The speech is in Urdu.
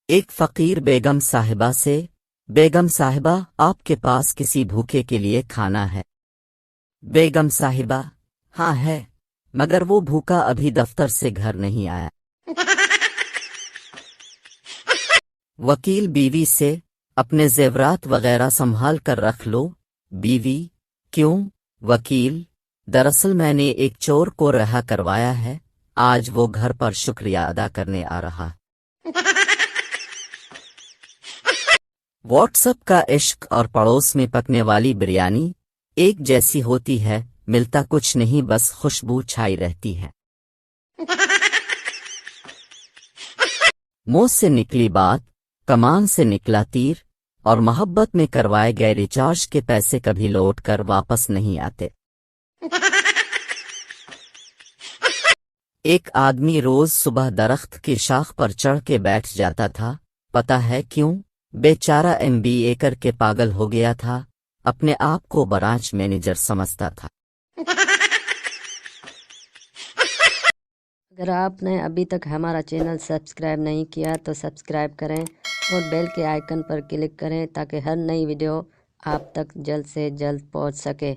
ایک فقیر بیگم صاحبہ سے، بیگم صاحبہ آپ کے پاس کسی بھوکے کے لیے کھانا ہے؟ بیگم صاحبہ: ہاں ہے، مگر وہ بھوکا ابھی دفتر سے گھر نہیں آیا۔ وکیل بیوی سے: اپنے زیورات وغیرہ سنبھال کر رکھ لو۔ بیوی: کیوں؟ وکیل: دراصل میں نے ایک چور کو رہا کروایا ہے، آج وہ گھر پر شکریہ ادا کرنے آ رہا۔ واٹس ایپ کا عشق اور پڑوس میں پکنے والی بریانی ایک جیسی ہوتی ہے، ملتا کچھ نہیں، بس خوشبو چھائی رہتی ہے۔ منہ سے نکلی بات، کمان سے نکلا تیر، اور محبت میں کروائے گئے ریچارج کے پیسے کبھی لوٹ کر واپس نہیں آتے۔ ایک آدمی روز صبح درخت کی شاخ پر چڑھ کے بیٹھ جاتا تھا، پتہ ہے کیوں؟ بیچارہ MBA کر کے پاگل ہو گیا تھا، اپنے آپ کو برانچ مینیجر سمجھتا تھا۔ اگر آپ نے ابھی تک ہمارا چینل سبسکرائب نہیں کیا تو سبسکرائب کریں اور بیل کے آئیکن پر کلک کریں تاکہ ہر نئی ویڈیو آپ تک جلد سے جلد پہنچ سکے۔